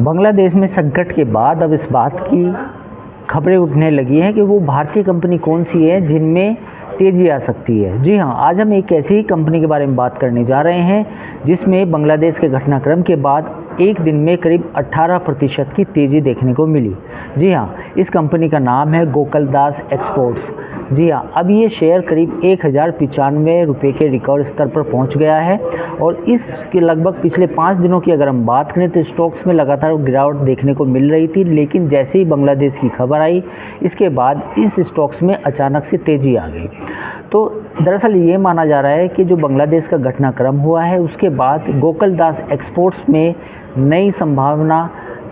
बांग्लादेश में संकट के बाद अब इस बात की खबरें उठने लगी हैं कि वो भारतीय कंपनी कौन सी है जिनमें तेज़ी आ सकती है। जी हाँ, आज हम एक ऐसी ही कंपनी के बारे में बात करने जा रहे हैं जिसमें बांग्लादेश के घटनाक्रम के बाद एक दिन में करीब 18% की तेज़ी देखने को मिली। जी हाँ, इस कंपनी का नाम है गोकुलदास एक्सपोर्ट्स। जी हाँ, अब ये शेयर करीब 1095 रुपये के रिकॉर्ड स्तर पर पहुंच गया है और इसके लगभग पिछले 5 दिनों की अगर हम बात करें तो स्टॉक्स में लगातार गिरावट देखने को मिल रही थी, लेकिन जैसे ही बांग्लादेश की खबर आई इसके बाद इस स्टॉक्स में अचानक से तेज़ी आ गई। तो दरअसल ये माना जा रहा है कि जो बांग्लादेश का घटनाक्रम हुआ है उसके बाद गोकुलदास एक्सपोर्ट्स में नई संभावना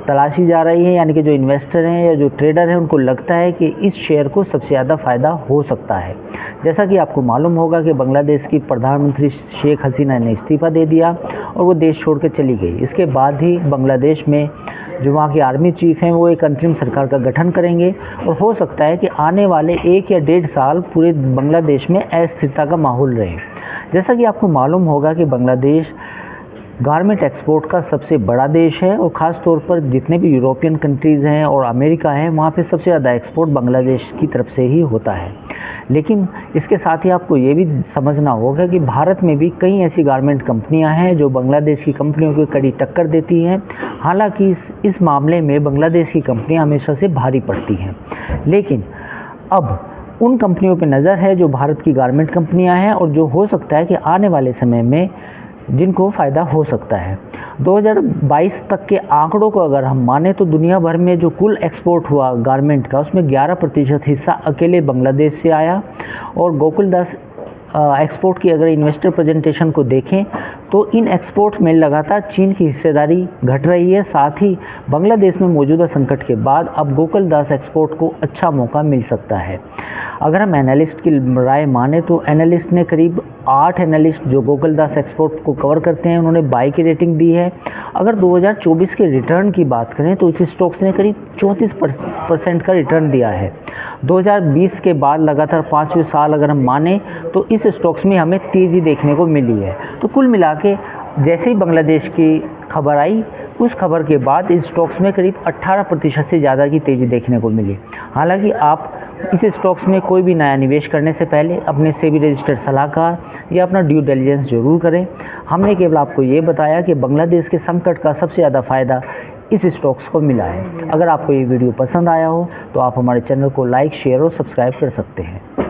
तलाशी जा रही है, यानी कि जो इन्वेस्टर हैं या जो ट्रेडर हैं उनको लगता है कि इस शेयर को सबसे ज़्यादा फ़ायदा हो सकता है। जैसा कि आपको मालूम होगा कि बांग्लादेश की प्रधानमंत्री शेख हसीना ने इस्तीफ़ा दे दिया और वो देश छोड़ कर चली गई। इसके बाद ही बांग्लादेश में जो वहाँ की आर्मी चीफ़ हैं वो एक अंतरिम सरकार का गठन करेंगे और हो सकता है कि आने वाले 1 या 1.5 साल पूरे बांग्लादेश में अस्थिरता का माहौल रहे। जैसा कि आपको मालूम होगा कि बांग्लादेश गारमेंट एक्सपोर्ट का सबसे बड़ा देश है और ख़ास तौर पर जितने भी यूरोपियन कंट्रीज़ हैं और अमेरिका है वहाँ पे सबसे ज़्यादा एक्सपोर्ट बांग्लादेश की तरफ से ही होता है। लेकिन इसके साथ ही आपको ये भी समझना होगा कि भारत में भी कई ऐसी गारमेंट कंपनियां हैं जो बांग्लादेश की कंपनियों को कड़ी टक्कर देती हैं। हालांकि इस मामले में बांग्लादेश की कंपनियां हमेशा से भारी पड़ती हैं, लेकिन अब उन कंपनियों पर नज़र है जो भारत की गारमेंट कंपनियाँ हैं और जो हो सकता है कि आने वाले समय में जिनको फ़ायदा हो सकता है। 2022 तक के आंकड़ों को अगर हम माने तो दुनिया भर में जो कुल एक्सपोर्ट हुआ गारमेंट का उसमें 11% हिस्सा अकेले बांग्लादेश से आया। और गोकुलदास एक्सपोर्ट की अगर इन्वेस्टर प्रेजेंटेशन को देखें तो इन एक्सपोर्ट में लगातार चीन की हिस्सेदारी घट रही है। साथ ही बांग्लादेश में मौजूदा संकट के बाद अब गोकुलदास एक्सपोर्ट को अच्छा मौका मिल सकता है। अगर हम एनालिस्ट की राय माने तो एनालिस्ट ने करीब 8 एनालिस्ट जो गोकुलदास एक्सपोर्ट को कवर करते हैं उन्होंने बाई की रेटिंग दी है। अगर 2024 के रिटर्न की बात करें तो इस स्टॉक्स ने करीब 34% का रिटर्न दिया है। 2020 के बाद लगातार 5वें साल अगर हम माने तो इस स्टॉक्स में हमें तेज़ी देखने को मिली है। तो कुल मिला के जैसे ही बांग्लादेश की खबर आई उस खबर के बाद इस स्टॉक्स में करीब 18% से ज़्यादा की तेज़ी देखने को मिली। हालांकि आप इस स्टॉक्स में कोई भी नया निवेश करने से पहले अपने सेबी रजिस्टर्ड सलाहकार या अपना ड्यू डिलिजेंस जरूर करें। हमने केवल आपको ये बताया कि बांग्लादेश के संकट का सबसे ज़्यादा फ़ायदा इस स्टॉक्स को मिला है। अगर आपको ये वीडियो पसंद आया हो तो आप हमारे चैनल को लाइक, शेयर और सब्सक्राइब कर सकते हैं।